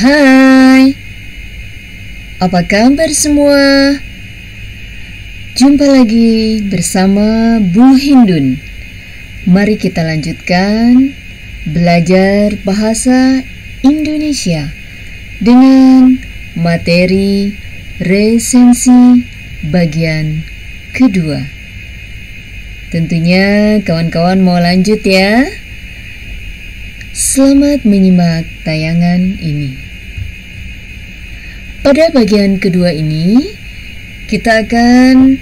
Hai, apa kabar semua? Jumpa lagi bersama Bu Hindun. Mari kita lanjutkan belajar bahasa Indonesia dengan materi resensi bagian kedua. Tentunya kawan-kawan mau lanjut ya. Selamat menyimak tayangan ini. Pada bagian kedua ini, kita akan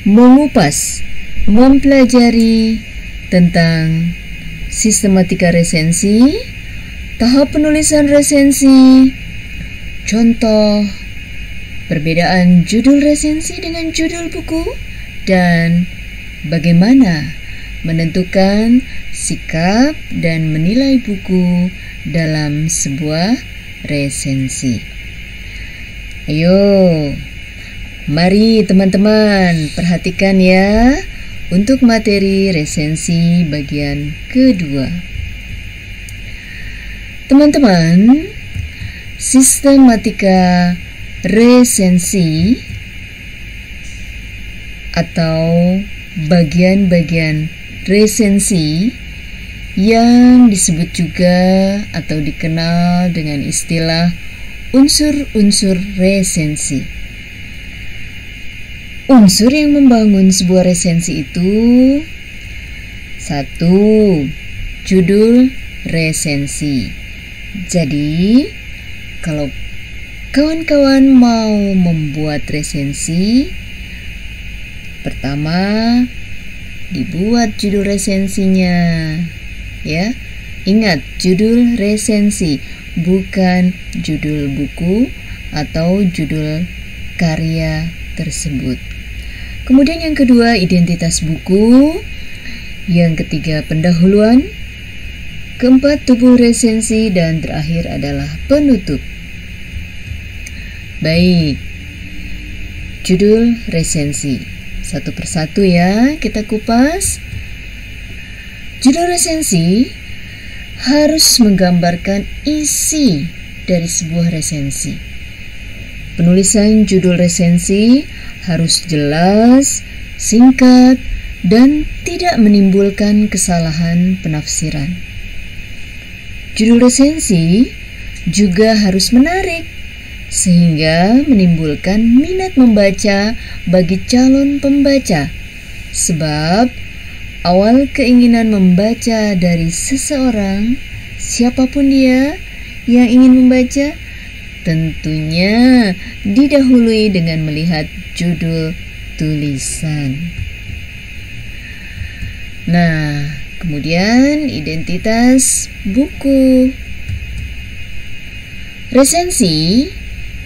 mengupas, mempelajari tentang sistematika resensi, tahap penulisan resensi, contoh, perbedaan judul resensi dengan judul buku, dan bagaimana menentukan sikap dan menilai buku dalam sebuah resensi. Ayo, mari teman-teman perhatikan ya untuk materi resensi bagian kedua. Teman-teman, sistematika resensi atau bagian-bagian resensi yang disebut juga atau dikenal dengan istilah unsur-unsur resensi. Unsur yang membangun sebuah resensi itu: 1. Judul resensi. Jadi, kalau kawan-kawan mau membuat resensi, pertama dibuat judul resensinya, ya. Ingat, judul resensi, bukan judul buku atau judul karya tersebut. Kemudian yang kedua, identitas buku. Yang ketiga, pendahuluan. Keempat, tubuh resensi. Dan terakhir adalah penutup. Baik, judul resensi. Satu persatu ya, kita kupas. Judul resensi harus menggambarkan isi dari sebuah resensi. Penulisan judul resensi harus jelas, singkat, dan tidak menimbulkan kesalahan penafsiran. Judul resensi juga harus menarik, sehingga menimbulkan minat membaca bagi calon pembaca. Sebab awal keinginan membaca dari seseorang, siapapun dia yang ingin membaca, tentunya didahului dengan melihat judul tulisan. Nah, kemudian identitas buku. Resensi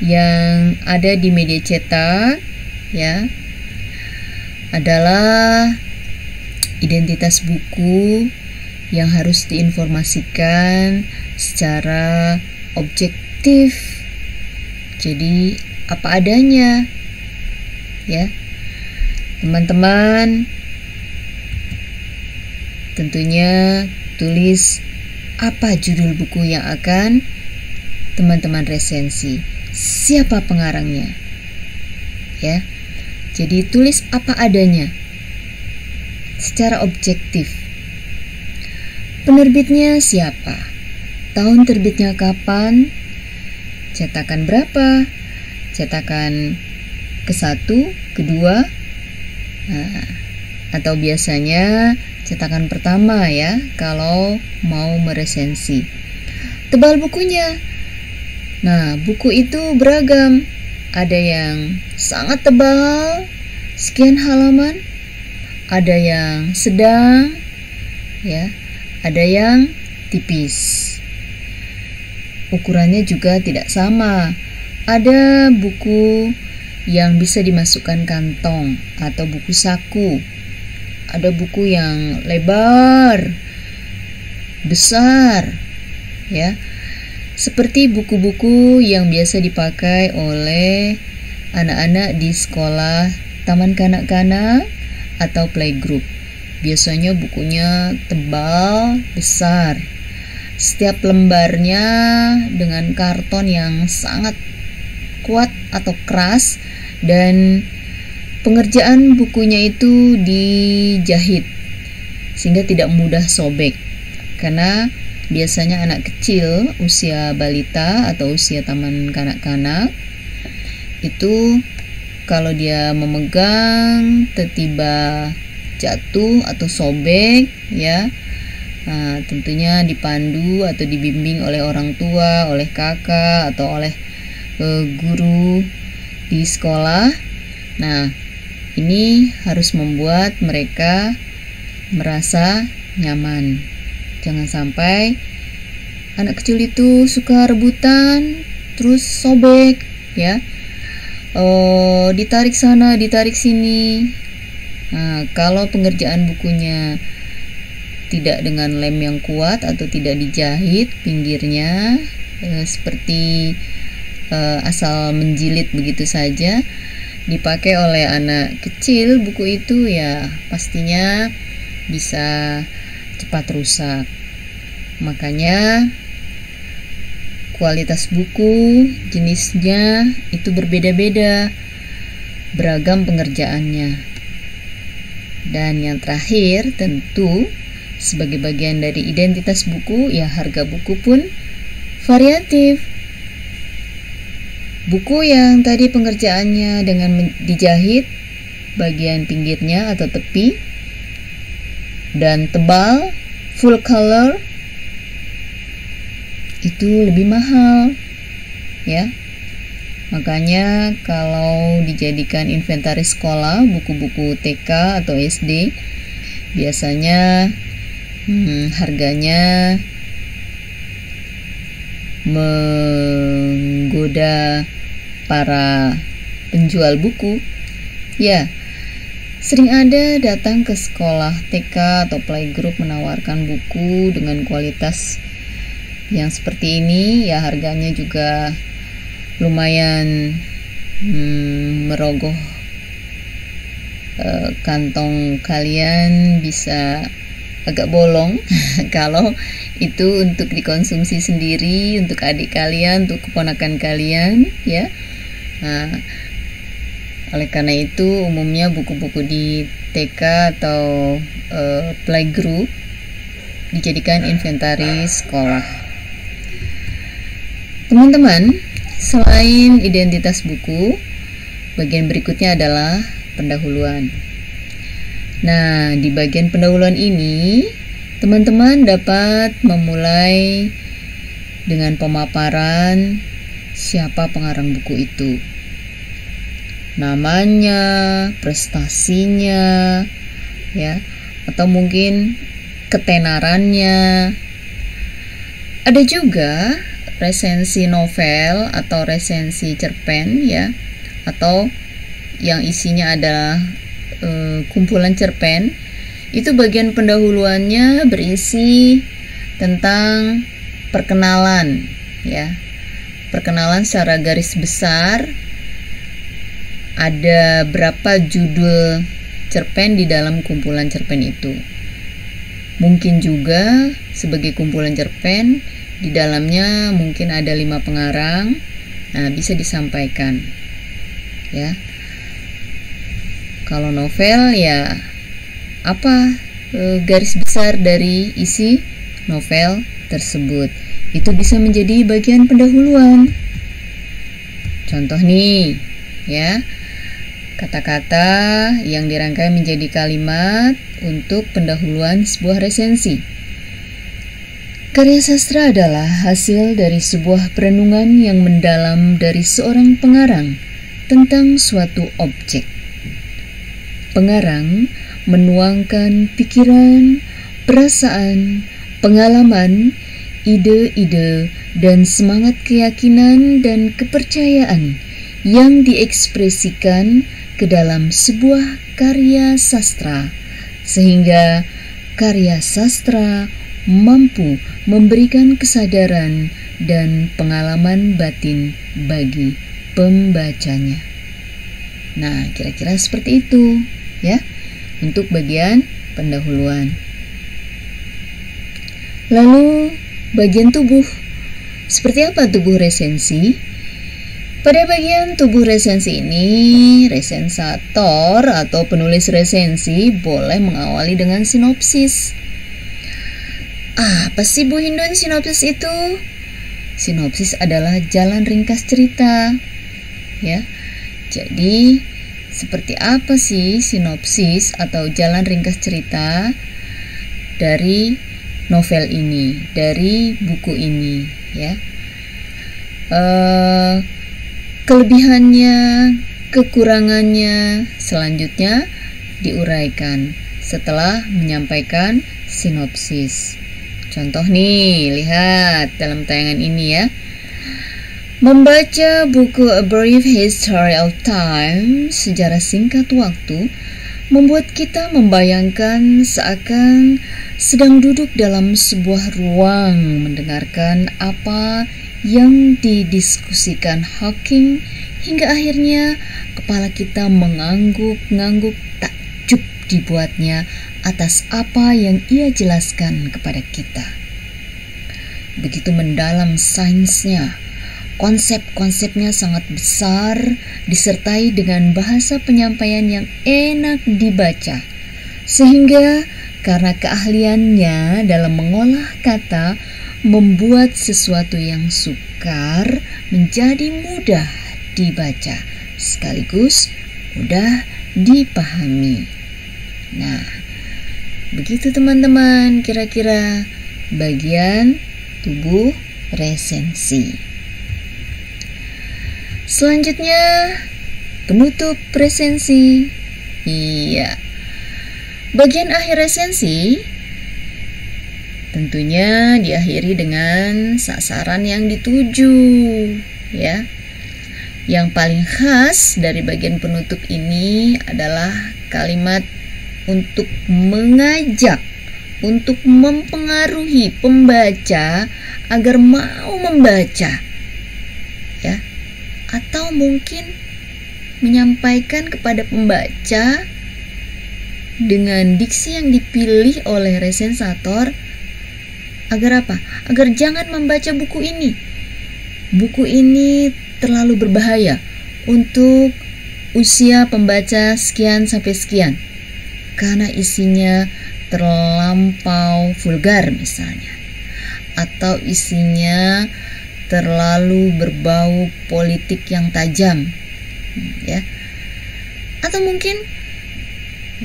yang ada di media cetak ya adalah identitas buku yang harus diinformasikan secara objektif. Jadi apa adanya ya. Teman-teman tentunya tulis apa judul buku yang akan teman-teman resensi, siapa pengarangnya ya. Jadi tulis apa adanya secara objektif. Penerbitnya siapa, tahun terbitnya kapan, cetakan berapa, cetakan ke-1, ke-2, atau biasanya cetakan pertama ya kalau mau meresensi. Tebal bukunya. Nah, buku itu beragam. Ada yang sangat tebal, sekian halaman, ada yang sedang, ya, ada yang tipis. Ukurannya juga tidak sama. Ada buku yang bisa dimasukkan kantong atau buku saku. Ada buku yang lebar, besar, ya. Seperti buku-buku yang biasa dipakai oleh anak-anak di sekolah taman kanak-kanak atau playgroup. Biasanya bukunya tebal, besar. Setiap lembarnya dengan karton yang sangat kuat atau keras, dan pengerjaan bukunya itu dijahit sehingga tidak mudah sobek. Karena biasanya anak kecil usia balita atau usia taman kanak-kanak itu kalau dia memegang tiba-tiba jatuh atau sobek, ya, tentunya dipandu atau dibimbing oleh orang tua, oleh kakak atau oleh guru di sekolah. Nah, ini harus membuat mereka merasa nyaman. Jangan sampai anak kecil itu suka rebutan terus sobek, ya. Ditarik sana, ditarik sini. Nah, kalau pengerjaan bukunya tidak dengan lem yang kuat atau tidak dijahit pinggirnya, seperti asal menjilid begitu saja, dipakai oleh anak kecil, buku itu ya pastinya bisa cepat rusak. Makanya kualitas buku, jenisnya itu berbeda-beda, beragam pengerjaannya. Dan yang terakhir, tentu sebagai bagian dari identitas buku, ya harga buku pun variatif. Buku yang tadi pengerjaannya dengan dijahit bagian pinggirnya atau tepi dan tebal, full color, itu lebih mahal, ya. Makanya kalau dijadikan inventaris sekolah buku-buku TK atau SD, biasanya harganya menggoda para penjual buku. Ya, sering ada datang ke sekolah TK atau playgroup menawarkan buku dengan kualitas yang seperti ini, ya harganya juga lumayan merogoh kantong kalian, bisa agak bolong kalau itu untuk dikonsumsi sendiri, untuk adik kalian, untuk keponakan kalian, ya. Nah, oleh karena itu umumnya buku-buku di TK atau playgroup dijadikan inventaris sekolah. Teman-teman, selain identitas buku, bagian berikutnya adalah pendahuluan. Nah, di bagian pendahuluan ini, teman-teman dapat memulai dengan pemaparan siapa pengarang buku itu. Namanya, prestasinya, ya, atau mungkin ketenarannya. Ada juga resensi novel atau resensi cerpen, ya, atau yang isinya adalah kumpulan cerpen. Itu bagian pendahuluannya berisi tentang perkenalan, ya, perkenalan secara garis besar. Ada berapa judul cerpen di dalam kumpulan cerpen itu. Mungkin juga sebagai kumpulan cerpen di dalamnya mungkin ada 5 pengarang. Nah, bisa disampaikan, ya. Kalau novel, ya apa garis besar dari isi novel tersebut, itu bisa menjadi bagian pendahuluan. Contoh nih, ya, kata-kata yang dirangkai menjadi kalimat untuk pendahuluan sebuah resensi. Karya sastra adalah hasil dari sebuah perenungan yang mendalam dari seorang pengarang tentang suatu objek. Pengarang menuangkan pikiran, perasaan, pengalaman, ide-ide, dan semangat keyakinan dan kepercayaan yang diekspresikan ke dalam sebuah karya sastra, sehingga karya sastra mampu memberikan kesadaran dan pengalaman batin bagi pembacanya. Nah, kira-kira seperti itu, ya, untuk bagian pendahuluan. Lalu bagian tubuh. Seperti apa tubuh resensi? Pada bagian tubuh resensi ini, resensator atau penulis resensi boleh mengawali dengan sinopsis. Apa sih Bu Hindun sinopsis itu? Sinopsis adalah jalan ringkas cerita. Ya. Jadi, seperti apa sih sinopsis atau jalan ringkas cerita dari novel ini, dari buku ini, ya? Kelebihannya, kekurangannya selanjutnya diuraikan setelah menyampaikan sinopsis. Contoh nih, lihat dalam tayangan ini ya. Membaca buku A Brief History of Time, sejarah singkat waktu, membuat kita membayangkan seakan sedang duduk dalam sebuah ruang mendengarkan apa yang didiskusikan Hawking hingga akhirnya kepala kita mengangguk-ngangguk takjub dibuatnya atas apa yang ia jelaskan kepada kita. Begitu mendalam sainsnya, konsep-konsepnya sangat besar disertai dengan bahasa penyampaian yang enak dibaca, sehingga karena keahliannya dalam mengolah kata membuat sesuatu yang sukar menjadi mudah dibaca sekaligus mudah dipahami. Nah, begitu teman-teman kira-kira bagian tubuh resensi. Selanjutnya penutup resensi. Iya. Bagian akhir resensi tentunya diakhiri dengan sasaran yang dituju, ya. Yang paling khas dari bagian penutup ini adalah kalimat untuk mengajak, untuk mempengaruhi pembaca agar mau membaca, ya. Atau mungkin menyampaikan kepada pembaca dengan diksi yang dipilih oleh resensator agar apa? Agar jangan membaca buku ini. Buku ini terlalu berbahaya untuk usia pembaca sekian sampai sekian karena isinya terlampau vulgar misalnya, atau isinya terlalu berbau politik yang tajam, ya. Atau mungkin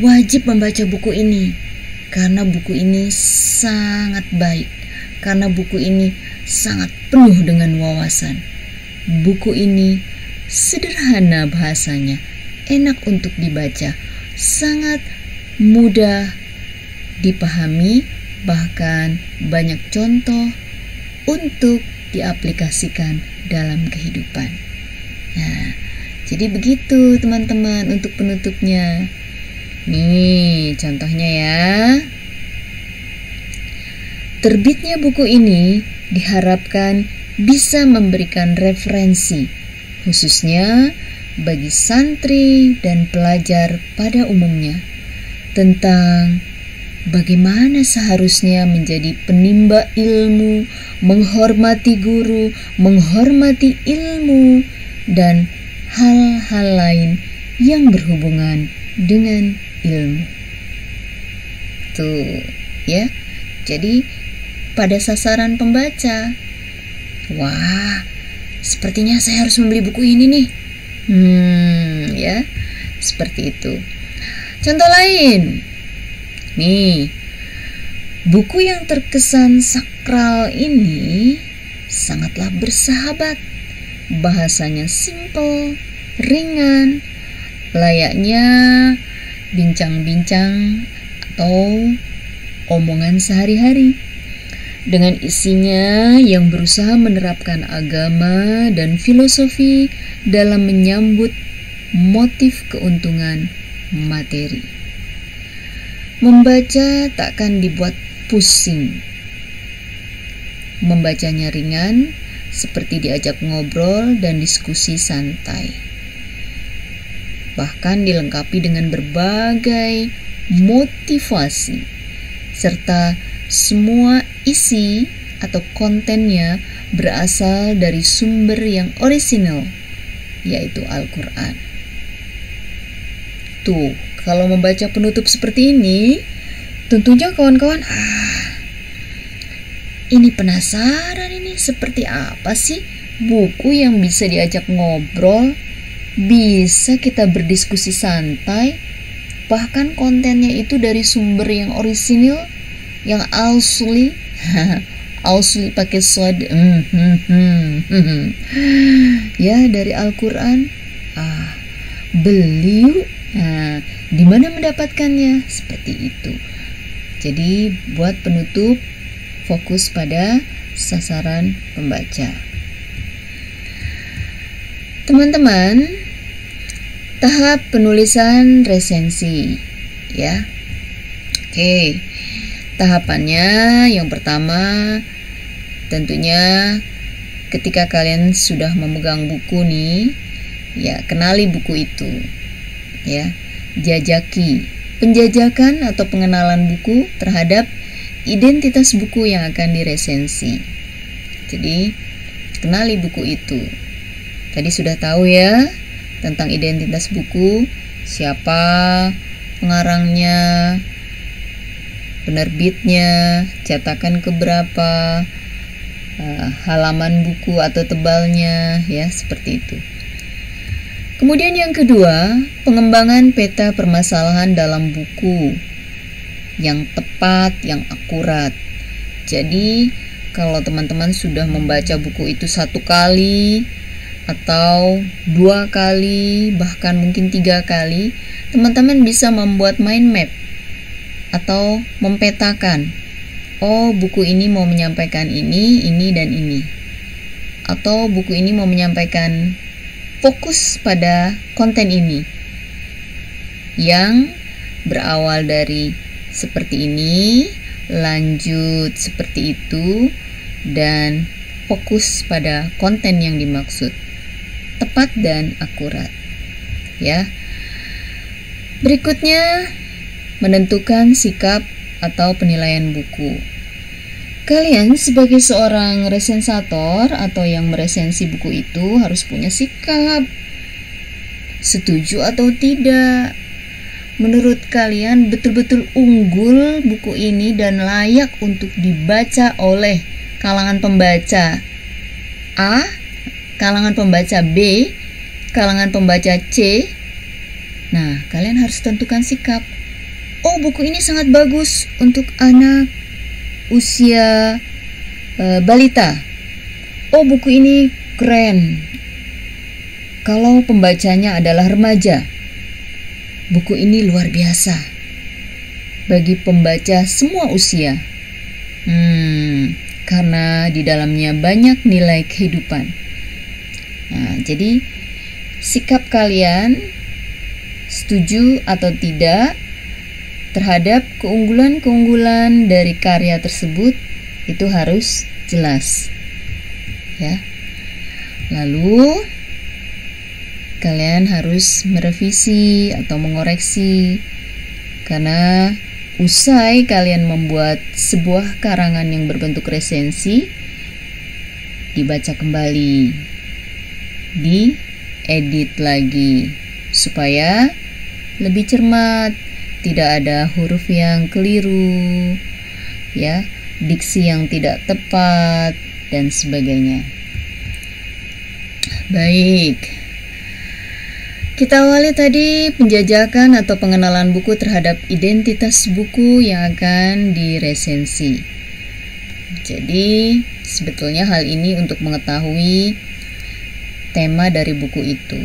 wajib membaca buku ini karena buku ini sangat baik, karena buku ini sangat penuh dengan wawasan. Buku ini sederhana bahasanya, enak untuk dibaca, sangat mudah dipahami, bahkan banyak contoh untuk diaplikasikan dalam kehidupan. Nah, jadi begitu teman-teman untuk penutupnya. Nih contohnya ya. Terbitnya buku ini diharapkan bisa memberikan referensi, khususnya bagi santri dan pelajar pada umumnya, tentang bagaimana seharusnya menjadi penimba ilmu, menghormati guru, menghormati ilmu, dan hal-hal lain yang berhubungan dengan ilmu. Tuh, ya. Jadi pada sasaran pembaca, wah, sepertinya saya harus membeli buku ini nih. Ya, seperti itu. Contoh lain. Nih, buku yang terkesan sakral ini sangatlah bersahabat. Bahasanya simple, ringan, layaknya bincang-bincang atau omongan sehari-hari. Dengan isinya yang berusaha menerapkan agama dan filosofi dalam menyambut motif keuntungan materi. Membaca takkan dibuat pusing. Membacanya ringan, seperti diajak ngobrol dan diskusi santai. Bahkan dilengkapi dengan berbagai motivasi, serta semua isi atau kontennya berasal dari sumber yang orisinal, yaitu Al-Quran. Tuh, kalau membaca penutup seperti ini, tentunya kawan-kawan, ini penasaran ini seperti apa sih buku yang bisa diajak ngobrol, bisa kita berdiskusi santai, bahkan kontennya itu dari sumber yang orisinil, yang asli, asli pakai sod, ya dari Al-Quran. Beli yuk. Di mana mendapatkannya? Seperti itu. Jadi buat penutup, fokus pada sasaran pembaca. Teman-teman, tahap penulisan resensi, ya. Oke, tahapannya yang pertama tentunya ketika kalian sudah memegang buku nih, ya kenali buku itu, ya. Jajaki penjajakan atau pengenalan buku terhadap identitas buku yang akan diresensi. Jadi, kenali buku itu. Tadi sudah tahu ya tentang identitas buku, siapa pengarangnya, penerbitnya, cetakan keberapa, halaman buku atau tebalnya, ya seperti itu. Kemudian yang kedua, pengembangan peta permasalahan dalam buku yang tepat, yang akurat. Jadi, kalau teman-teman sudah membaca buku itu 1 kali atau 2 kali, bahkan mungkin 3 kali, teman-teman bisa membuat mind map atau mempetakan. Oh, buku ini mau menyampaikan ini, dan ini. Atau buku ini mau menyampaikan fokus pada konten ini yang berawal dari seperti ini, lanjut seperti itu, dan fokus pada konten yang dimaksud, tepat dan akurat, ya. Berikutnya, menentukan sikap atau penilaian buku. Kalian sebagai seorang resensator atau yang meresensi buku itu harus punya sikap, setuju atau tidak. Menurut kalian betul-betul unggul buku ini dan layak untuk dibaca oleh kalangan pembaca A, kalangan pembaca B, kalangan pembaca C. Nah, kalian harus tentukan sikap. Oh, buku ini sangat bagus untuk anak usia balita. Oh, buku ini keren kalau pembacanya adalah remaja. Buku ini luar biasa bagi pembaca semua usia. Karena di dalamnya banyak nilai kehidupan. Nah, jadi sikap kalian setuju atau tidak terhadap keunggulan-keunggulan dari karya tersebut itu harus jelas, ya. Lalu kalian harus merevisi atau mengoreksi, karena usai kalian membuat sebuah karangan yang berbentuk resensi, dibaca kembali, diedit lagi supaya lebih cermat, tidak ada huruf yang keliru, ya, diksi yang tidak tepat dan sebagainya. Baik, kita awali tadi penjajakan atau pengenalan buku terhadap identitas buku yang akan diresensi. Jadi, sebetulnya hal ini untuk mengetahui tema dari buku itu,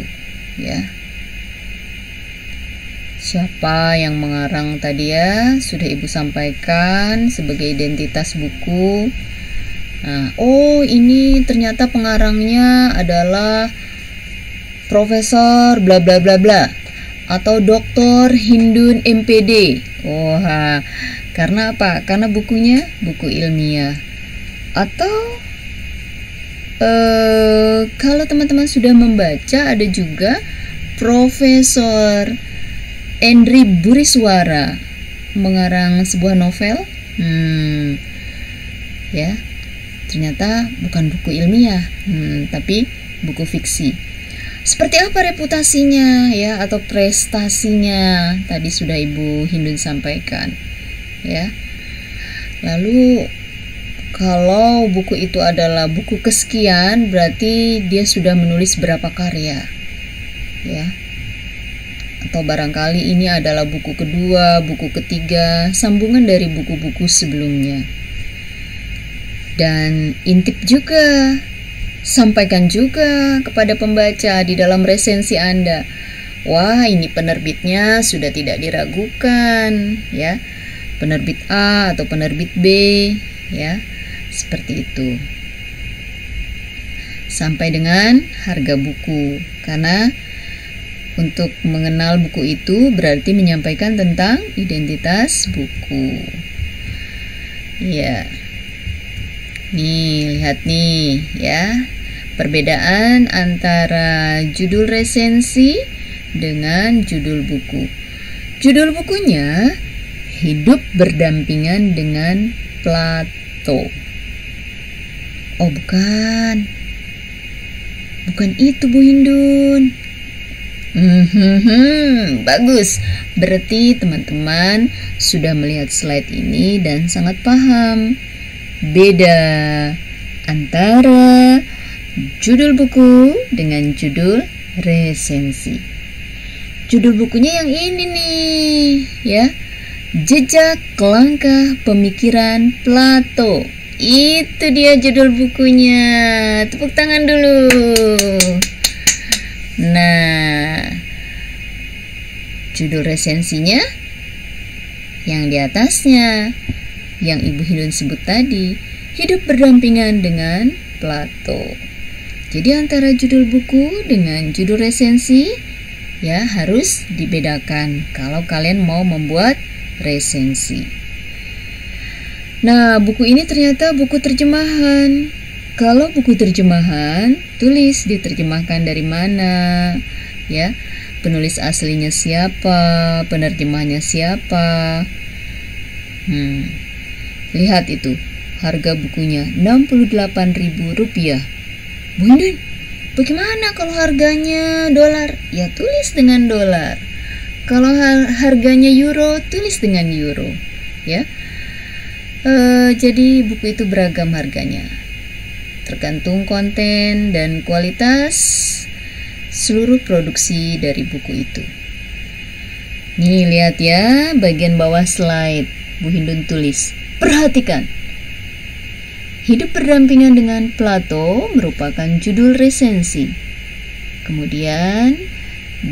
ya. Siapa yang mengarang tadi ya, sudah Ibu sampaikan sebagai identitas buku. Nah, oh ini ternyata pengarangnya adalah Profesor bla bla bla bla atau Dr. Hindun MPD. Wah, karena apa? Karena bukunya buku ilmiah. Atau kalau teman-teman sudah membaca, ada juga Profesor Endri Buriswara mengarang sebuah novel, ya. ternyata bukan buku ilmiah, tapi buku fiksi. Seperti apa reputasinya ya atau prestasinya? Tadi sudah Ibu Hindun sampaikan ya. Lalu kalau buku itu adalah buku kesekian, berarti dia sudah menulis berapa karya ya. Atau barangkali ini adalah buku kedua, buku ketiga, sambungan dari buku-buku sebelumnya. Dan intip juga, sampaikan juga kepada pembaca di dalam resensi Anda. Wah, ini penerbitnya sudah tidak diragukan ya. Penerbit A atau penerbit B ya. Seperti itu. Sampai dengan harga buku. Karena untuk mengenal buku itu berarti menyampaikan tentang identitas buku. Ya. Nih, lihat nih ya. Perbedaan antara judul resensi dengan judul buku. Judul bukunya Hidup Berdampingan dengan Plato. Oh, bukan. Bukan itu, Bu Hindun. Bagus. Berarti teman-teman sudah melihat slide ini dan sangat paham beda antara judul buku dengan judul resensi. Judul bukunya yang ini nih ya. Jejak Langkah Pemikiran Plato. Itu dia judul bukunya. Tepuk tangan dulu. Nah, judul resensinya yang di atasnya, yang Ibu Hindun sebut tadi, Hidup Berdampingan dengan Plato. Jadi antara judul buku dengan judul resensi ya harus dibedakan kalau kalian mau membuat resensi. Nah, buku ini ternyata buku terjemahan. Kalau buku terjemahan, tulis diterjemahkan dari mana, ya. Penulis aslinya siapa, penerjemahnya siapa. Lihat itu, harga bukunya Rp68.000. Bu Hindun, bagaimana kalau harganya dolar? Ya tulis dengan dolar. Kalau harganya euro, tulis dengan euro, ya. Jadi buku itu beragam harganya. Tergantung konten dan kualitas seluruh produksi dari buku itu. Nih lihat ya, bagian bawah slide Bu Hindun tulis, perhatikan. Hidup Berdampingan dengan Plato merupakan judul resensi. Kemudian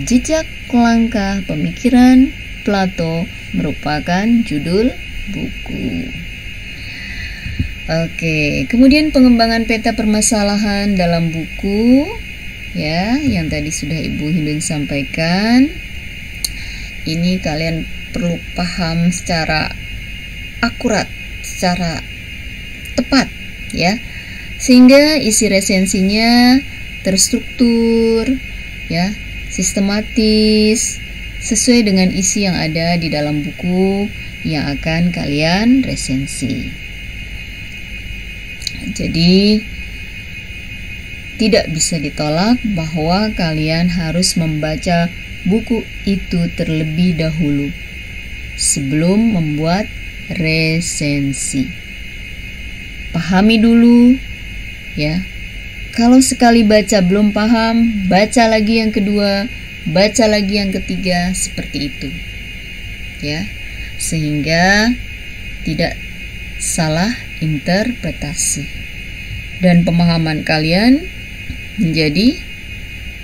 Jejak Langkah Pemikiran Plato merupakan judul buku. Oke, kemudian pengembangan peta permasalahan dalam buku ya, yang tadi sudah Ibu Hindun sampaikan. Ini kalian perlu paham secara akurat, secara tepat ya. Sehingga isi resensinya terstruktur ya, sistematis, sesuai dengan isi yang ada di dalam buku yang akan kalian resensi. Jadi tidak bisa ditolak bahwa kalian harus membaca buku itu terlebih dahulu sebelum membuat resensi. Pahami dulu ya. Kalau sekali baca belum paham, baca lagi yang kedua, baca lagi yang ketiga, seperti itu. Ya. Sehingga tidak salah interpretasi dan pemahaman kalian menjadi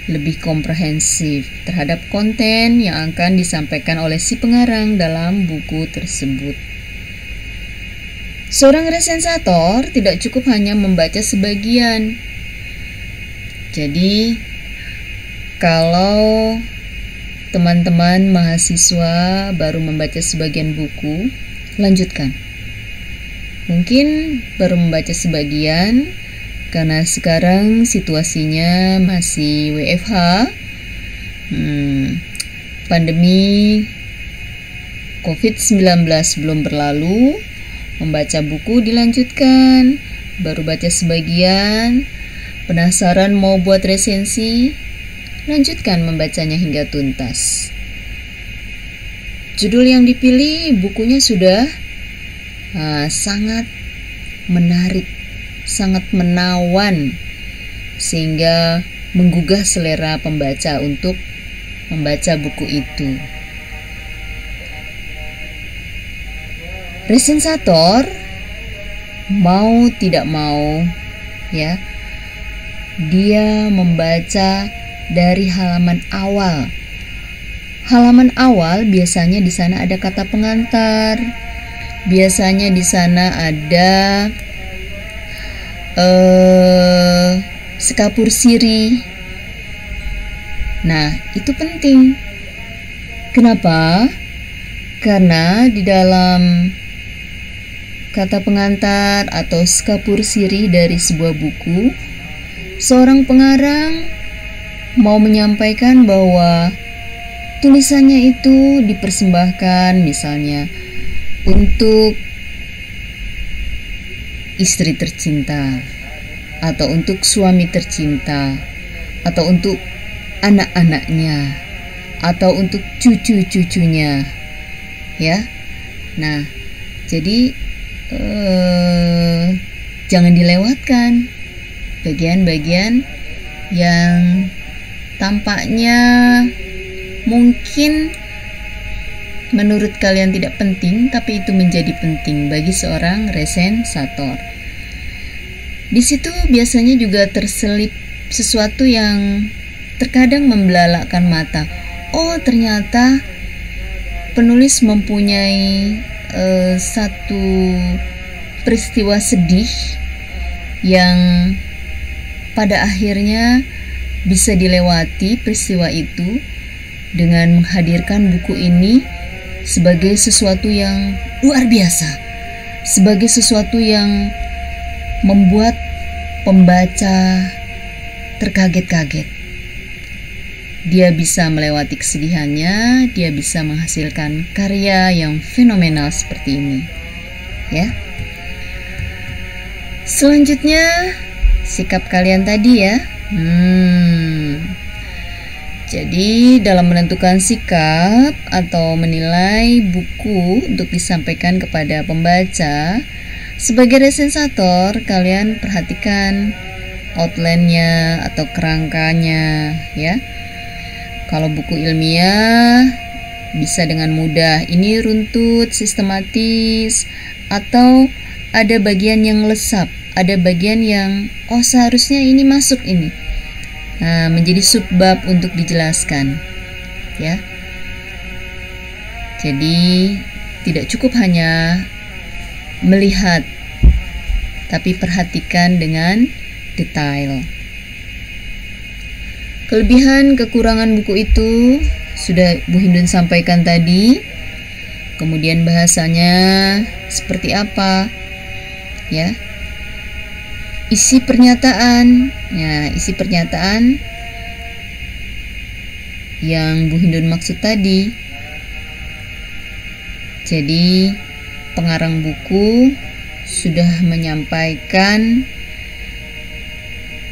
lebih komprehensif terhadap konten yang akan disampaikan oleh si pengarang dalam buku tersebut. Seorang resensator tidak cukup hanya membaca sebagian. Jadi kalau teman-teman mahasiswa baru membaca sebagian buku, lanjutkan. Mungkin baru membaca sebagian karena sekarang situasinya masih WFH, pandemi COVID-19 belum berlalu. Membaca buku dilanjutkan, Baru baca sebagian, penasaran mau buat resensi? Lanjutkan membacanya hingga tuntas. Judul yang dipilih bukunya sudah sangat menarik, sangat menawan, sehingga menggugah selera pembaca untuk membaca buku itu. Resensator mau tidak mau, ya, dia membaca dari halaman awal. Halaman awal biasanya di sana ada kata pengantar, biasanya di sana ada sekapur siri. Nah, itu penting. Kenapa? Karena di dalam kata pengantar atau sekapur siri dari sebuah buku, seorang pengarang mau menyampaikan bahwa tulisannya itu dipersembahkan misalnya untuk istri tercinta, atau untuk suami tercinta, atau untuk anak-anaknya, atau untuk cucu-cucunya, ya. Nah, jadi jangan dilewatkan bagian-bagian yang tampaknya mungkin menurut kalian tidak penting, tapi itu menjadi penting bagi seorang resensator. Di situ biasanya juga terselip sesuatu yang terkadang membelalakkan mata. Oh, ternyata penulis mempunyai satu peristiwa sedih yang pada akhirnya bisa dilewati peristiwa itu dengan menghadirkan buku ini sebagai sesuatu yang luar biasa, sebagai sesuatu yang membuat pembaca terkaget-kaget. Dia bisa melewati kesedihannya, dia bisa menghasilkan karya yang fenomenal seperti ini, ya. Selanjutnya, sikap kalian tadi, ya. Jadi dalam menentukan sikap atau menilai buku untuk disampaikan kepada pembaca, sebagai resensator kalian perhatikan outline-nya atau kerangkanya, ya. Kalau buku ilmiah bisa dengan mudah ini runtut, sistematis, atau ada bagian yang lesap, ada bagian yang seharusnya ini masuk ini. Nah, menjadi subbab untuk dijelaskan, ya. Jadi tidak cukup hanya melihat, tapi perhatikan dengan detail. Kelebihan kekurangan buku itu sudah Bu Hindun sampaikan tadi. Kemudian bahasanya seperti apa, ya. Isi pernyataan, ya, isi pernyataan yang Bu Hindun maksud tadi. Jadi pengarang buku sudah menyampaikan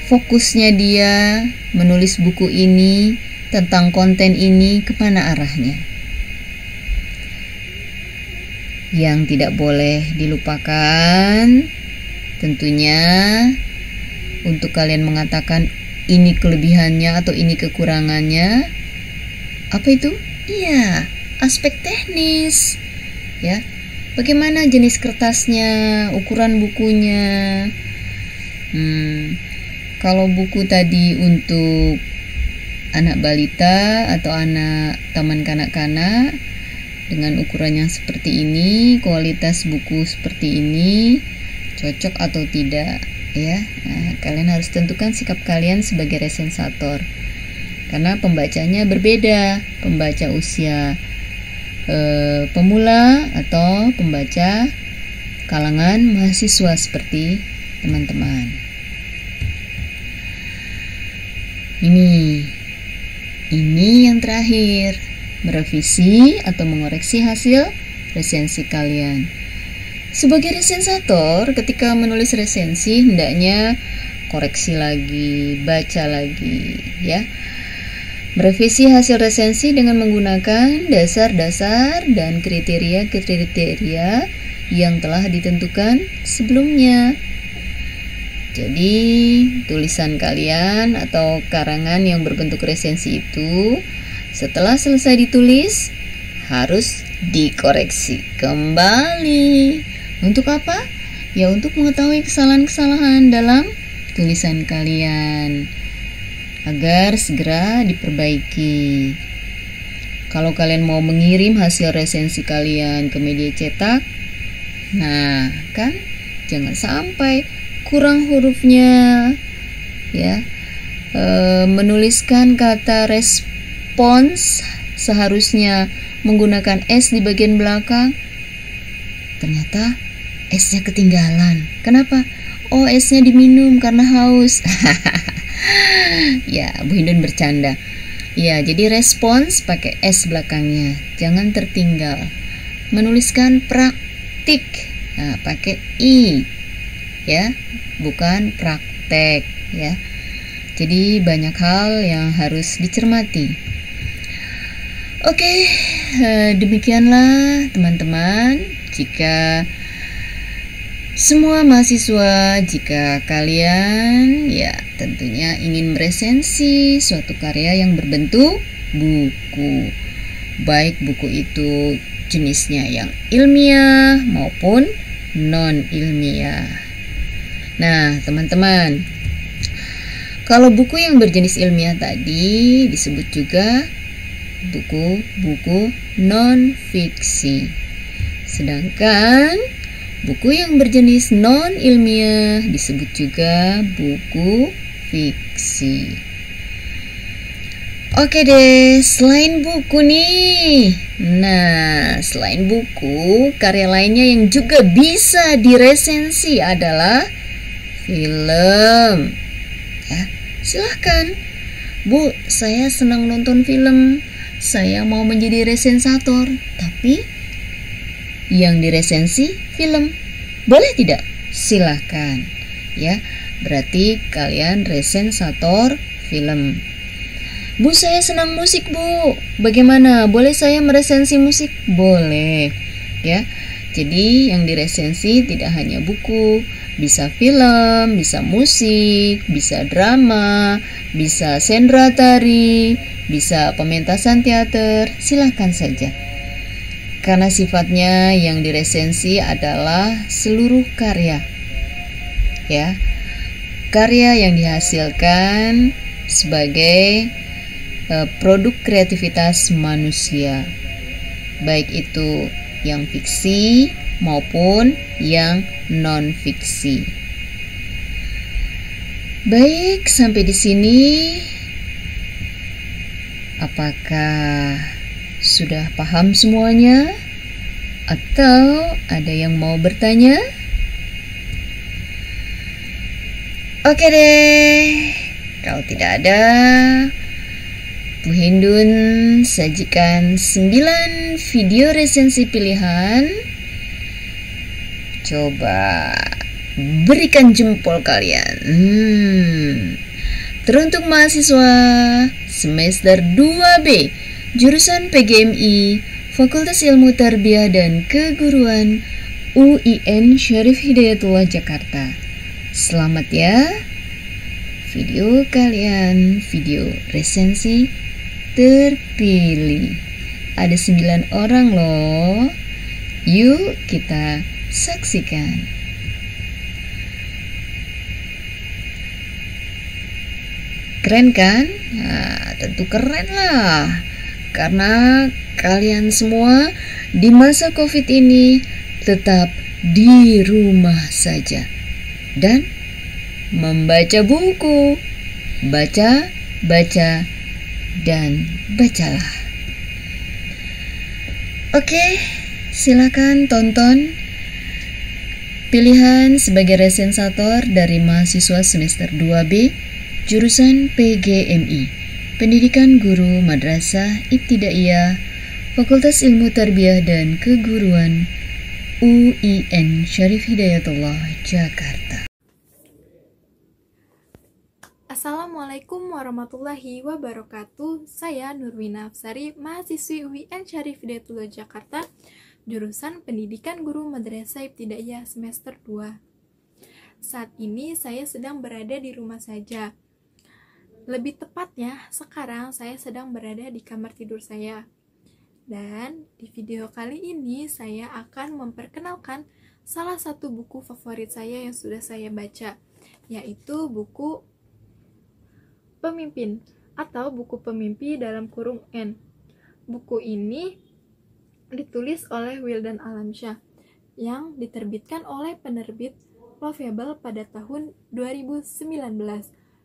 fokusnya dia menulis buku ini tentang konten ini kemana arahnya. Yang tidak boleh dilupakan tentunya untuk kalian mengatakan ini kelebihannya atau ini kekurangannya. Apa itu? Iya, aspek teknis, ya. Bagaimana jenis kertasnya, ukuran bukunya. Kalau buku tadi untuk anak balita atau anak taman kanak-kanak dengan ukuran yang seperti ini, kualitas buku seperti ini, cocok atau tidak, ya. Nah, kalian harus tentukan sikap kalian sebagai resensator. Karena pembacanya berbeda, pembaca usia pemula atau pembaca kalangan mahasiswa seperti teman-teman. Ini yang terakhir, merevisi atau mengoreksi hasil resensi kalian. Sebagai resensator, ketika menulis resensi hendaknya koreksi lagi, baca lagi, ya. Merevisi hasil resensi dengan menggunakan dasar-dasar dan kriteria-kriteria yang telah ditentukan sebelumnya. Jadi, tulisan kalian atau karangan yang berbentuk resensi itu setelah selesai ditulis harus dikoreksi kembali. Untuk apa? Ya, untuk mengetahui kesalahan-kesalahan dalam tulisan kalian agar segera diperbaiki. Kalau kalian mau mengirim hasil resensi kalian ke media cetak, nah kan jangan sampai kurang hurufnya, ya. Menuliskan kata respons seharusnya menggunakan S di bagian belakang, ternyata S-nya ketinggalan. Kenapa? Oh, S-nya diminum karena haus. Ya, Bu Hindun bercanda. Ya, jadi respons pakai S belakangnya, jangan tertinggal. Menuliskan praktik, nah, pakai I, ya, bukan praktek, ya. Jadi banyak hal yang harus dicermati. Oke, demikianlah teman-teman. Jika semua mahasiswa, jika kalian ya tentunya ingin meresensi suatu karya yang berbentuk buku, baik buku itu jenisnya yang ilmiah maupun non-ilmiah. Nah, teman-teman, kalau buku yang berjenis ilmiah tadi disebut juga buku-buku non-fiksi. Sedangkan buku yang berjenis non-ilmiah disebut juga buku fiksi. Oke deh, selain buku nih. Nah, selain buku, karya lainnya yang juga bisa diresensi adalah film. Ya, silahkan. Bu, saya senang nonton film. Saya mau menjadi resensator, tapi yang diresensi film. Boleh tidak? Silahkan. Ya, berarti kalian resensator film. Bu, saya senang musik, Bu. Bagaimana? Boleh saya meresensi musik? Boleh. Ya. Jadi yang diresensi tidak hanya buku, bisa film, bisa musik, bisa drama, bisa sendra tari, bisa pementasan teater. Silahkan saja. Karena sifatnya yang diresensi adalah seluruh karya. Ya. Karya yang dihasilkan sebagai produk kreativitas manusia, baik itu yang fiksi maupun yang non-fiksi. Baik, sampai di sini apakah sudah paham semuanya? Atau ada yang mau bertanya? Oke deh, kalau tidak ada, Bu Hindun sajikan 9 video resensi pilihan. Coba berikan jempol kalian. Teruntuk mahasiswa semester 2B, jurusan PGMI, Fakultas Ilmu Tarbiyah dan Keguruan UIN Syarif Hidayatullah Jakarta. Selamat ya. Video kalian, video resensi terpilih. Ada 9 orang loh. Yuk kita saksikan. Keren kan? Nah, tentu keren lah. Karena kalian semua di masa COVID ini tetap di rumah saja dan membaca buku. Baca, dan bacalah. Oke, silakan tonton pilihan sebagai resensator dari mahasiswa semester 2B jurusan PGMI, Pendidikan Guru Madrasah Ibtidaiyah, Fakultas Ilmu Tarbiyah dan Keguruan UIN Syarif Hidayatullah, Jakarta. Assalamualaikum warahmatullahi wabarakatuh. Saya Nurwina Afsari, mahasiswi UIN Syarif Hidayatullah Jakarta, jurusan Pendidikan Guru Madrasah Ibtidaiyah semester 2. Saat ini saya sedang berada di rumah saja. Lebih tepatnya, sekarang saya sedang berada di kamar tidur saya. Dan di video kali ini saya akan memperkenalkan salah satu buku favorit saya yang sudah saya baca, yaitu buku Pemimpin atau buku Pemimpi dalam kurung N. Buku ini ditulis oleh Wildan Alamsyah yang diterbitkan oleh penerbit Lovable pada tahun 2019.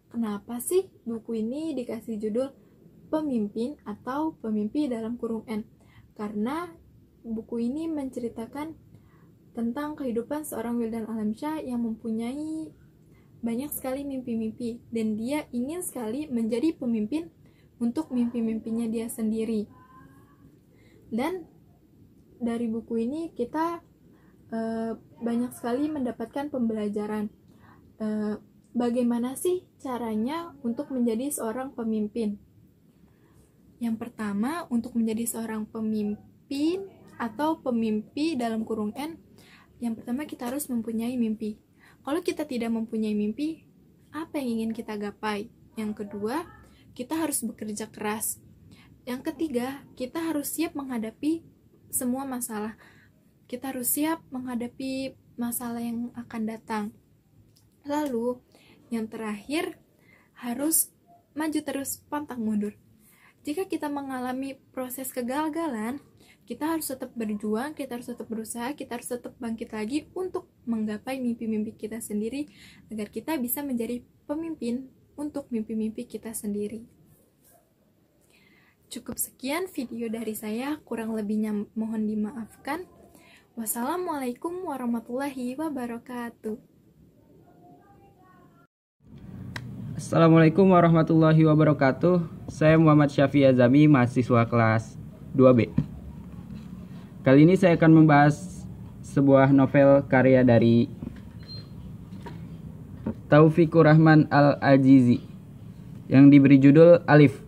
Kenapa sih buku ini dikasih judul Pemimpin atau Pemimpi dalam kurung N? Karena buku ini menceritakan tentang kehidupan seorang Wildan Alamsyah yang mempunyai banyak sekali mimpi-mimpi, dan dia ingin sekali menjadi pemimpin untuk mimpi-mimpinya dia sendiri. Dan dari buku ini kita banyak sekali mendapatkan pembelajaran. Bagaimana sih caranya untuk menjadi seorang pemimpin? Yang pertama, untuk menjadi seorang pemimpin atau pemimpi dalam kurung N, yang pertama kita harus mempunyai mimpi. Kalau kita tidak mempunyai mimpi, apa yang ingin kita gapai? Yang kedua, kita harus bekerja keras. Yang ketiga, kita harus siap menghadapi semua masalah. Kita harus siap menghadapi masalah yang akan datang. Lalu, yang terakhir, harus maju terus, pantang mundur. Jika kita mengalami proses kegagalan, kita harus tetap berjuang, kita harus tetap berusaha, kita harus tetap bangkit lagi untuk menggapai mimpi-mimpi kita sendiri, agar kita bisa menjadi pemimpin untuk mimpi-mimpi kita sendiri. Cukup sekian video dari saya, kurang lebihnya mohon dimaafkan. Wassalamualaikum warahmatullahi wabarakatuh. Assalamualaikum warahmatullahi wabarakatuh. Saya Muhammad Syafi Azami, mahasiswa kelas 2B. Kali ini saya akan membahas sebuah novel karya dari Taufikur Rahman Al-Ajizi yang diberi judul Alif.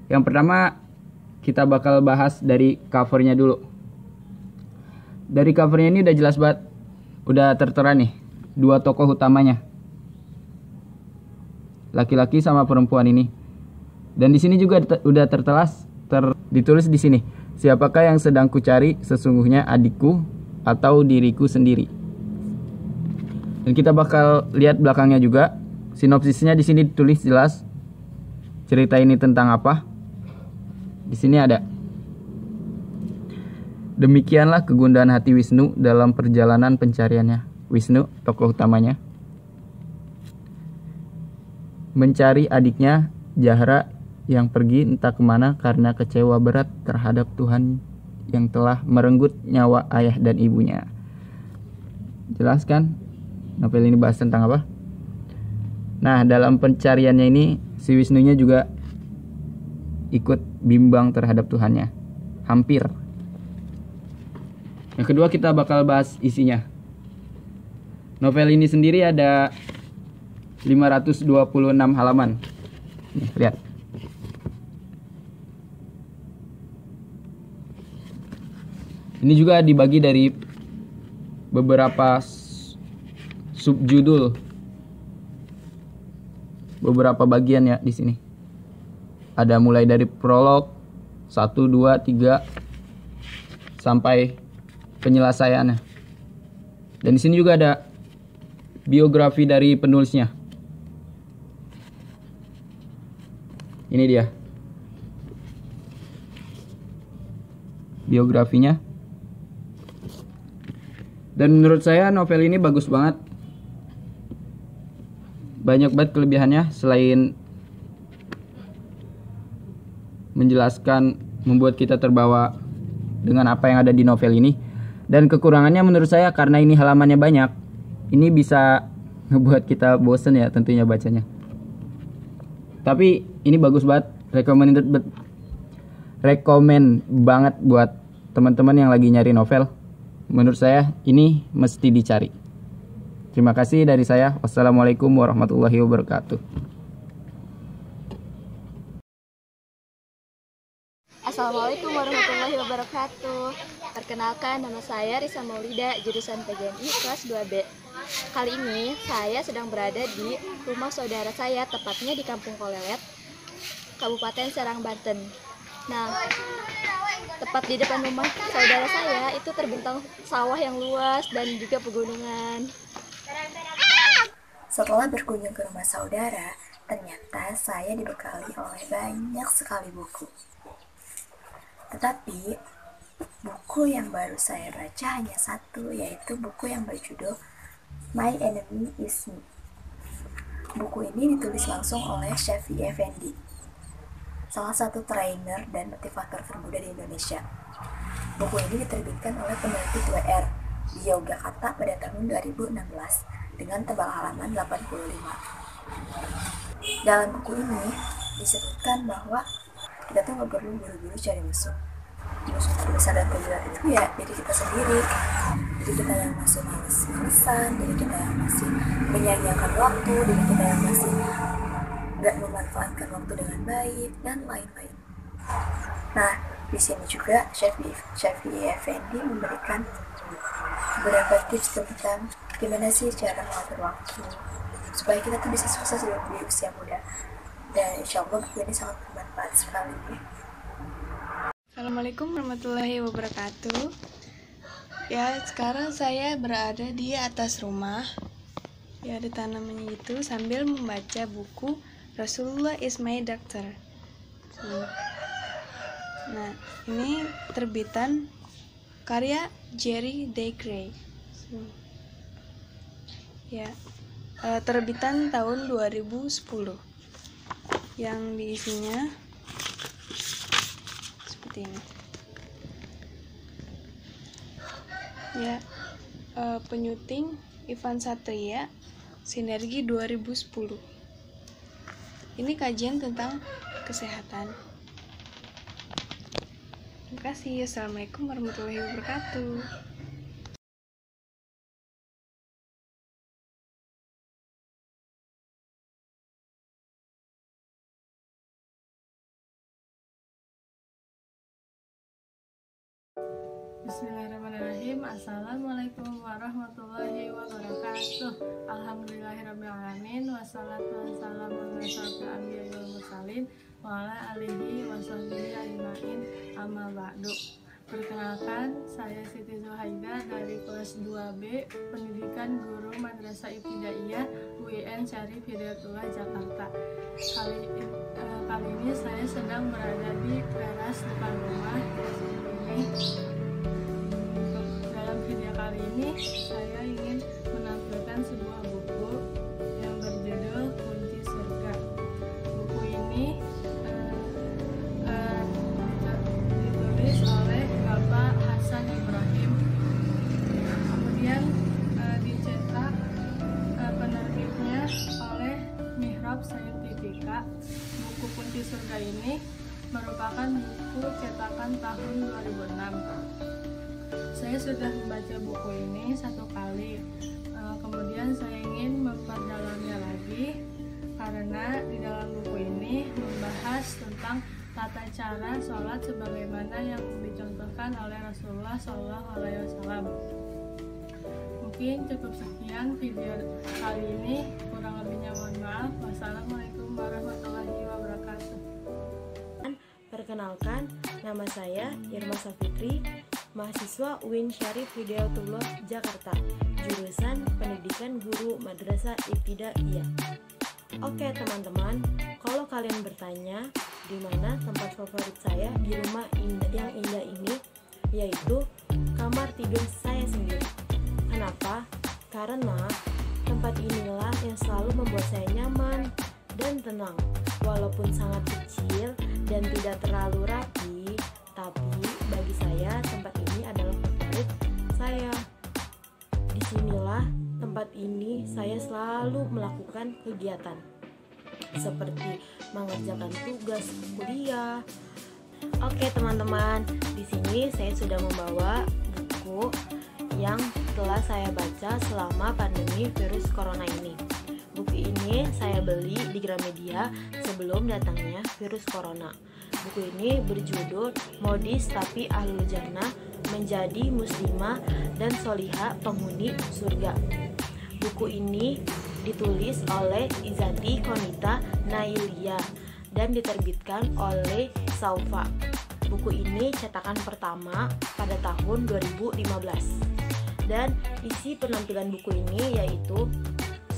Yang pertama, kita bakal bahas dari covernya dulu. Dari covernya ini udah jelas banget, udah tertera nih dua tokoh utamanya, laki-laki sama perempuan ini. Dan di sini juga udah ditulis di sini, siapakah yang sedang kucari, sesungguhnya adikku atau diriku sendiri. Dan kita bakal lihat belakangnya juga. Sinopsisnya di sini ditulis jelas. Cerita ini tentang apa? Di sini ada. Demikianlah kegundahan hati Wisnu dalam perjalanan pencariannya. Wisnu, tokoh utamanya, mencari adiknya Jahra yang pergi entah kemana karena kecewa berat terhadap Tuhan yang telah merenggut nyawa ayah dan ibunya. Jelas kan? Novel ini bahas tentang apa? Nah, dalam pencariannya ini si Wisnunya juga ikut bimbang terhadap Tuhannya. Hampir. Yang kedua kita bakal bahas isinya. Novel ini sendiri ada 526 halaman. Nih, lihat. Ini juga dibagi dari beberapa subjudul. Beberapa bagian ya di sini. Ada mulai dari prolog 1, 2, 3 sampai penyelesaiannya. Dan di sini juga ada biografi dari penulisnya. Ini dia biografinya. Dan menurut saya novel ini bagus banget. Banyak banget kelebihannya, selain menjelaskan, membuat kita terbawa dengan apa yang ada di novel ini. Dan kekurangannya menurut saya karena ini halamannya banyak, ini bisa ngebuat kita bosen ya tentunya bacanya. Tapi ini bagus banget, recommend banget buat teman-teman yang lagi nyari novel. menurut saya ini mesti dicari. Terima kasih dari saya. Wassalamualaikum warahmatullahi wabarakatuh. Assalamualaikum warahmatullahi wabarakatuh. Perkenalkan, nama saya Risa Maulida, jurusan PGMI kelas 2B. Kali ini saya sedang berada di rumah saudara saya, tepatnya di Kampung Kolelet, Kabupaten Serang, Banten. Nah, tepat di depan rumah saudara saya itu terbentang sawah yang luas dan juga pegunungan. Setelah berkunjung ke rumah saudara, ternyata saya dibekali oleh banyak sekali buku. Tetapi, buku yang baru saya baca hanya satu, yaitu buku yang berjudul My Enemy Is Me. Buku ini ditulis langsung oleh Syafi'i Effendi, salah satu trainer dan motivator termuda di Indonesia. Buku ini diterbitkan oleh penerbit WR di Yogyakarta pada tahun 2016 dengan tebal halaman 85. Dalam buku ini disebutkan bahwa kita tuh nggak perlu buru-buru cari musuh. Musuh terbesar dan terberat itu ya diri kita sendiri. Diri kita yang masih males-malesan, diri kita yang masih menyia-nyiakan waktu, diri kita yang masih nggak memanfaatkan waktu dengan baik, dan lain-lain. Nah, di sini juga Syafi'i Effendi memberikan beberapa tips tentang gimana sih cara mengatur waktu supaya kita tuh bisa sukses di usia muda. Dan insya Allah buku ini sangat bermanfaat sekali. Assalamualaikum warahmatullahi wabarakatuh. Ya, sekarang saya berada di atas rumah, ya di tanamannya itu, sambil membaca buku Rasulullah is My Doctor. Nah, ini terbitan karya Jerry D. Gray. Ya, terbitan tahun 2010. Yang diisinya seperti ini. Ya, penyuting Ivan Satria, Sinergi 2010. Ini kajian tentang kesehatan. Terima kasih. Assalamualaikum warahmatullahi wabarakatuh. Bismillahirrahmanirrahim. Assalamualaikum warahmatullahi wabarakatuh. Alhamdulillahirrahmanirrahim. Wassalatu wassalamu ala asyrofil anbiya'i wal mursalin wa ala alihi wa sahbihi ajmain, amma ba'du. Perkenalkan, saya Siti Zuhaida dari kelas 2B Pendidikan Guru Madrasah Ibtidaiyah UIN Syarif Hidayatullah, Jakarta. Kali ini saya sedang berada di teras depan rumah ini. Dalam video kali ini saya ingin menampilkan sebuah buku yang berjudul Kunci Surga. Buku ini ditulis oleh Bapak Hasan Ibrahim, kemudian dicetak penerbitnya oleh Mihrab Saintifika. Buku Kunci Surga ini merupakan buku cetakan tahun 2006. Saya sudah membaca buku ini satu kali, kemudian saya ingin memperdalamnya lagi karena di dalam buku ini membahas tentang tata cara sholat sebagaimana yang dicontohkan oleh Rasulullah SAW. Mungkin cukup sekian video kali ini, kurang lebihnya mohon maaf. Wassalamualaikum warahmatullahi wabarakatuh. Perkenalkan, nama saya Irma Safitri, mahasiswa UIN Syarif Hidayatullah, Jakarta, jurusan Pendidikan Guru Madrasah Ibtidaiyah. Oke teman-teman, kalau kalian bertanya di mana tempat favorit saya di rumah yang indah ini, yaitu kamar tidur saya sendiri. Kenapa? Karena tempat inilah yang selalu membuat saya nyaman dan tenang. Walaupun sangat kecil dan tidak terlalu rapi, tapi bagi saya tempat ini adalah favorit saya. Disinilah tempat ini saya selalu melakukan kegiatan seperti mengerjakan tugas kuliah. Oke teman-teman, di sini saya sudah membawa buku yang telah saya baca selama pandemi virus corona ini. Buku ini saya beli di Gramedia sebelum datangnya virus corona. Buku ini berjudul Modis Tapi Ahlul Jannah, Menjadi Muslimah dan Solihah Penghuni Surga. Buku ini ditulis oleh Izati Konita Nailia dan diterbitkan oleh Saufa. Buku ini cetakan pertama pada tahun 2015. Dan isi penampilan buku ini yaitu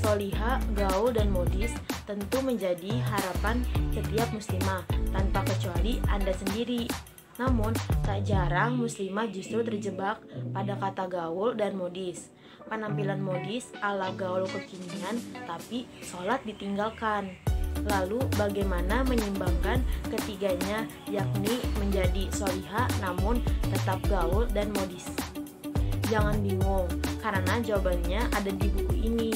solihah, gaul, dan modis tentu menjadi harapan setiap muslimah tanpa kecuali Anda sendiri. Namun, tak jarang muslimah justru terjebak pada kata gaul dan modis. Penampilan modis ala gaul kekinian, tapi sholat ditinggalkan. Lalu bagaimana menyimbangkan ketiganya, yakni menjadi solihah namun tetap gaul dan modis? Jangan bingung, karena jawabannya ada di buku ini.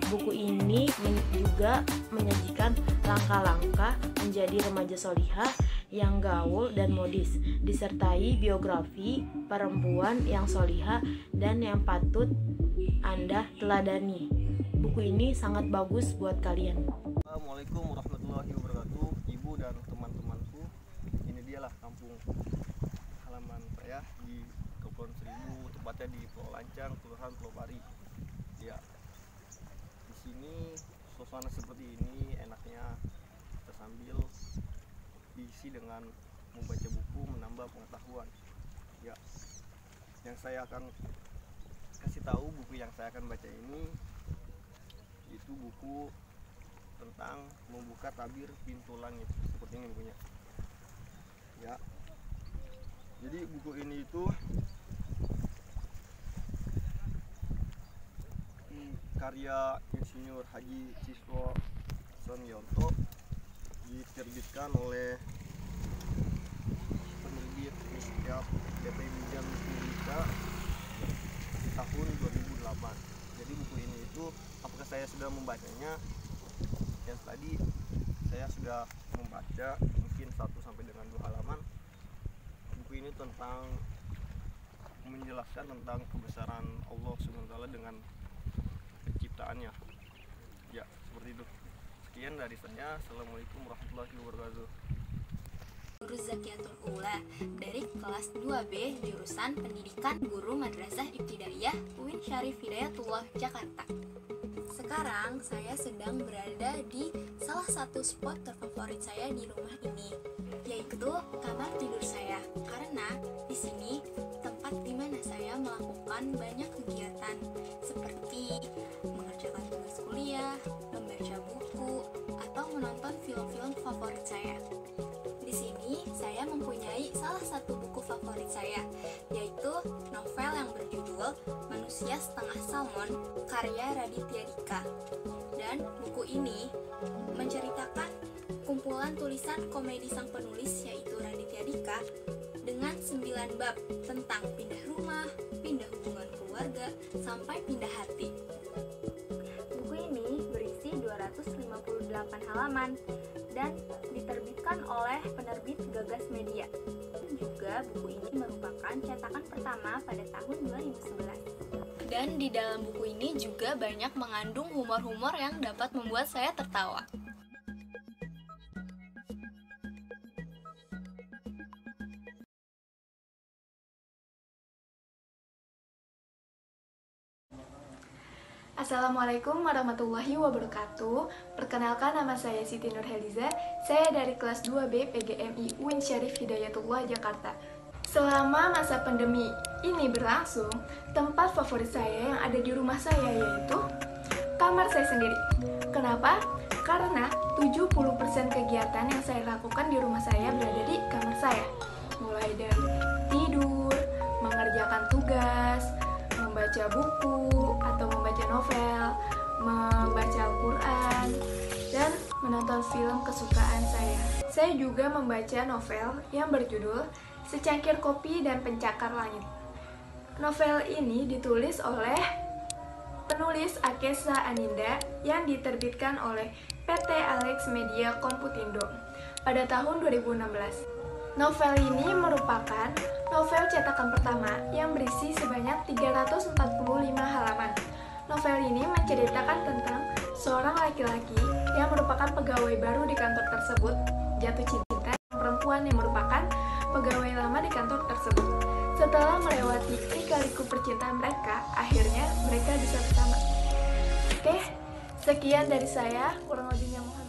Buku ini juga menyajikan langkah-langkah menjadi remaja solihah yang gaul dan modis, disertai biografi perempuan yang solihah dan yang patut Anda teladani. Buku ini sangat bagus buat kalian. Assalamualaikum warahmatullahi wabarakatuh, ibu dan teman-temanku. Ini dialah kampung halaman saya di Kepulauan Seribu, tepatnya di Pulau Lancang, Kelurahan Pulau Pari. Ya, di sini suasana seperti ini enaknya kita sambil diisi dengan membaca buku, menambah pengetahuan. Ya, yang saya akan kasih tahu, buku yang saya akan baca ini itu buku tentang membuka tabir pintu langit, seperti ini bukunya. Ya, jadi buku ini itu karya Insinyur Haji Siswo Sonionto, diterbitkan oleh penerbit Misyaf DP Mijan Publika di tahun 2008. Jadi buku ini itu, apakah saya sudah membacanya? Yang tadi saya sudah membaca mungkin 1 sampai dengan 2 halaman. Buku ini tentang menjelaskan tentang kebesaran Allah SWT dengan penciptaannya. Ya, seperti itu. Sekian dari saya. Assalamualaikum warahmatullahi wabarakatuh. Guru Zakiatul Ula dari kelas 2B jurusan Pendidikan Guru Madrasah Ibtidaiyah UIN Syarif Hidayatullah Jakarta. Sekarang saya sedang berada di salah satu spot terfavorit saya di rumah ini, yaitu kamar tidur saya. Karena di sini tempat di mana saya melakukan banyak kegiatan seperti mengerjakan tugas kuliah, membaca buku, atau menonton film-film favorit saya. Di sini saya mempunyai salah satu buku favorit saya, yaitu novel yang berjudul Manusia Setengah Salmon karya Raditya Dika. Dan buku ini menceritakan kumpulan tulisan komedi sang penulis, yaitu Raditya Dika, dengan 9 bab tentang pindah rumah, pindah hubungan keluarga, sampai pindah hati. Buku ini berisi 258 halaman dan diterbitkan oleh penerbit Gagas Media. Juga buku ini merupakan cetakan pertama pada tahun 2011. Dan di dalam buku ini juga banyak mengandung humor-humor yang dapat membuat saya tertawa. Assalamualaikum warahmatullahi wabarakatuh. Perkenalkan, nama saya Siti Nurheliza. Saya dari kelas 2B PGMI UIN Syarif Hidayatullah Jakarta. Selama masa pandemi ini berlangsung, tempat favorit saya yang ada di rumah saya yaitu kamar saya sendiri. Kenapa? Karena 70% kegiatan yang saya lakukan di rumah saya berada di kamar saya. Mulai dari tidur, mengerjakan tugas, membaca buku atau membaca novel, membaca Al-Quran, dan menonton film kesukaan saya. Saya juga membaca novel yang berjudul Secangkir Kopi dan Pencakar Langit. Novel ini ditulis oleh penulis Akesa Aninda yang diterbitkan oleh PT Alex Media Komputindo pada tahun 2016. Novel ini merupakan novel cetakan pertama yang berisi sebanyak 345 halaman. Novel ini menceritakan tentang seorang laki-laki yang merupakan pegawai baru di kantor tersebut jatuh cinta dengan perempuan yang merupakan pegawai lama di kantor tersebut. Setelah melewati lika-liku percintaan mereka, akhirnya mereka bisa bersama. Oke, sekian dari saya, kurang lebihnya mohon